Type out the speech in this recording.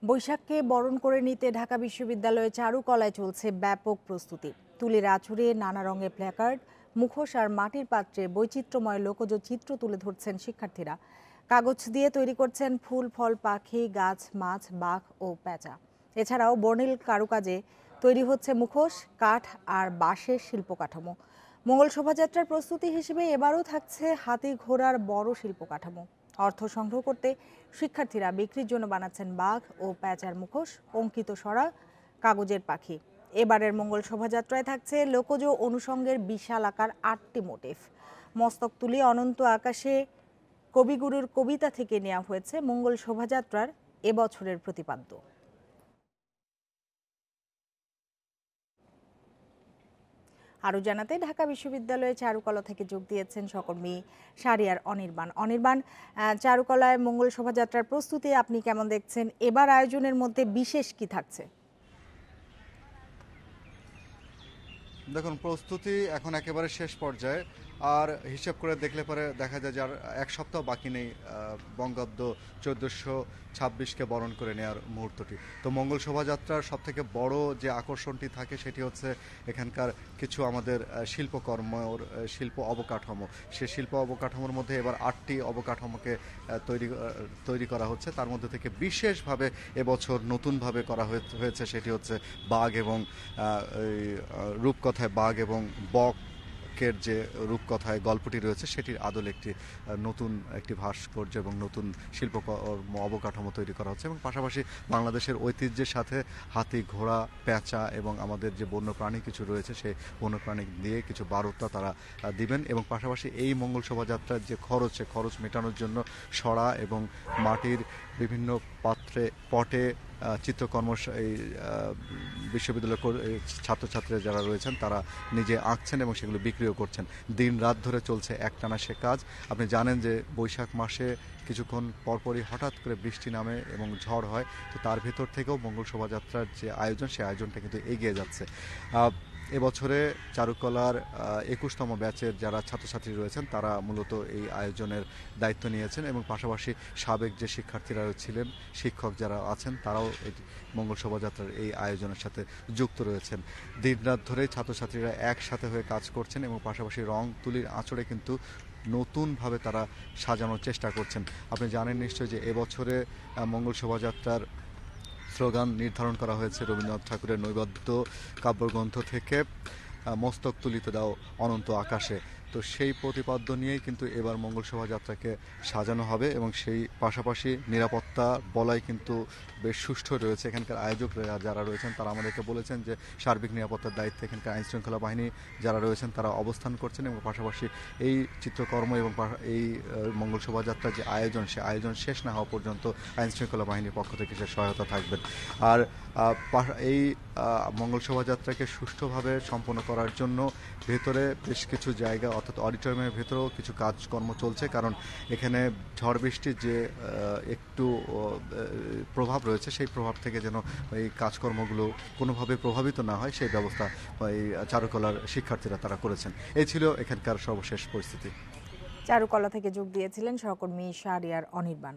বৈশাখকে বরণ করে নিতে ঢাকা বিশ্ববিদ্যালয়ে চারুকলায় চলছে ব্যাপক প্রস্তুতি। তুলির আঁচড়ে নানা রঙের প্ল্যাকার্ড, মুখোশ আর মাটির পাত্রে বৈচিত্র্যময় লোকজ চিত্র তুলে ধরছেন শিক্ষার্থীরা। কাগজ দিয়ে তৈরি করছেন ফুল, ফল, পাখি, গাছ, মাছ, বাঘ ও পেঁচা। এছাড়াও বর্ণিল কারুকাজে তৈরি হচ্ছে মুখোশ, কাঠ আর বাঁশের শিল্প কাঠামো। মঙ্গল শোভাযাত্রার প্রস্তুতি হিসেবে এবারও থাকছে হাতি ঘোড়ার বড় শিল্প কাঠামো। অর্থ সংগ্রহ করতে শিক্ষার্থীরা বিক্রির জন্য বানাচ্ছেন বাঘ ও প্যাঁচার মুখোশ, অঙ্কিত সরা, কাগজের পাখি। এবারের মঙ্গল শোভাযাত্রায় থাকছে লোকজ অনুষঙ্গের বিশাল আকার ৮টি মোটিফ। মস্তক তুলি অনন্ত আকাশে কবিগুরুর কবিতা থেকে নেওয়া হয়েছে মঙ্গল শোভাযাত্রার এবছরের প্রতিপাদ্য। আরও জানাতে ঢাকা বিশ্ববিদ্যালয়ে চারুকলা থেকে যোগ দিয়েছেন সহকর্মী শাহরিয়ার অনির্বাণ। অনির্বাণ, চারুকলায় মঙ্গল শোভাযাত্রার প্রস্তুতি আপনি কেমন দেখছেন? এবার আয়োজনের মধ্যে বিশেষ কি থাকছে? দেখুন, প্রস্তুতি এখন একেবারে শেষ পর্যায়ে। আর হিসেব করে দেখলে পরে দেখা যায় যে আর এক সপ্তাহ বাকি নেই বঙ্গাব্দ 1426কে বরণ করে নেওয়ার মুহূর্তটি। তো মঙ্গল শোভাযাত্রার সবথেকে বড় যে আকর্ষণটি থাকে সেটি হচ্ছে এখানকার কিছু আমাদের শিল্পকর্মর শিল্প অবকাঠামো। সে শিল্প অবকাঠামোর মধ্যে এবার 8টি অবকাঠামোকে তৈরি করা হচ্ছে। তার মধ্যে থেকে বিশেষভাবে এবছর নতুনভাবে করা হয়েছে সেটি হচ্ছে বাঘ এবং রূপকথায় বাঘ এবং বকের যে রূপকথায় গল্পটি রয়েছে সেটির আদলে নতুন একটি ভাস্কর্য এবং নতুন শিল্পকর্ম অবকাঠামো তৈরি করা হচ্ছে। এবং পাশাপাশি বাংলাদেশের ঐতিহ্যের সাথে হাতি, ঘোড়া, পেঁচা এবং আমাদের যে বন্যপ্রাণী কিছু রয়েছে সেই বন্যপ্রাণী দিয়ে কিছু বার্তা তারা দিবেন। এবং পাশাপাশি এই মঙ্গল শোভাযাত্রার যে খরচ মেটানোর জন্য সরা এবং মাটির বিভিন্ন পটে চিত্রকর্ম এই বিশ্ববিদ্যালয়ের ছাত্রছাত্রীরা যারা রয়েছেন তারা নিজে আঁকছেন এবং সেগুলো বিক্রিও করছেন। দিন রাত ধরে চলছে একটানা সে কাজ। আপনি জানেন যে বৈশাখ মাসে কিছুক্ষণ পরপরই হঠাৎ করে বৃষ্টি নামে এবং ঝড় হয়। তো তার ভেতর থেকেও মঙ্গল শোভাযাত্রার যে আয়োজন সেই আয়োজনটা কিন্তু এগিয়ে যাচ্ছে। এবছরে চারুকলার 21তম ব্যাচের যারা ছাত্রছাত্রী রয়েছেন তারা মূলত এই আয়োজনের দায়িত্ব নিয়েছেন এবং পাশাপাশি সাবেক যে শিক্ষার্থীরা ছিলেন, শিক্ষক যারা আছেন তারাও এই মঙ্গল শোভাযাত্রার এই আয়োজনের সাথে যুক্ত রয়েছেন। দিনরাত ধরে ছাত্রছাত্রীরা একসাথে হয়ে কাজ করছেন এবং পাশাপাশি রং তুলির আঁচড়ে কিন্তু নতুনভাবে তারা সাজানোর চেষ্টা করছেন। আপনি জানেন নিশ্চয়ই যে এবছরে মঙ্গল শোভাযাত্রার স্লোগান নির্ধারণ করা হয়েছে রবীন্দ্রনাথ ঠাকুরের নৈবেদ্য কাব্যগ্রন্থ থেকে, মস্তক তুলিতে দাও অনন্ত আকাশে। তো সেই প্রতিপাদ্য নিয়েই কিন্তু এবার মঙ্গল শোভাযাত্রাকে সাজানো হবে এবং সেই পাশাপাশি নিরাপত্তা বলয় কিন্তু বেশ সুষ্ঠু রয়েছে। এখানকার আয়োজকরা যারা রয়েছেন তারা আমাদেরকে বলেছেন যে সার্বিক নিরাপত্তার দায়িত্বে এখানকার আইনশৃঙ্খলা বাহিনী যারা রয়েছেন তারা অবস্থান করছেন এবং পাশাপাশি এই চিত্রকর্ম এবং এই মঙ্গল শোভাযাত্রার যে আয়োজন সে আয়োজন শেষ না হওয়া পর্যন্ত আইনশৃঙ্খলা বাহিনীর পক্ষ থেকে সে সহায়তা থাকবেন। আর এই মঙ্গল শোভাযাত্রাকে সুষ্ঠুভাবে সম্পন্ন করার জন্য ভেতরে বেশ কিছু জায়গা অর্থাৎ অডিটোরিয়ামের ভেতরেও কিছু কাজকর্ম চলছে, কারণ এখানে ঝড় বৃষ্টির যে একটু প্রভাব রয়েছে সেই প্রভাব থেকে যেন এই কাজকর্মগুলো কোনোভাবে প্রভাবিত না হয় সেই ব্যবস্থা এই চারুকলার শিক্ষার্থীরা তারা করেছেন। এই ছিল এখানকার সর্বশেষ পরিস্থিতি। চারুকলা থেকে যোগ দিয়েছিলেন সহকর্মী শাহরিয়ার অনির্বাণ।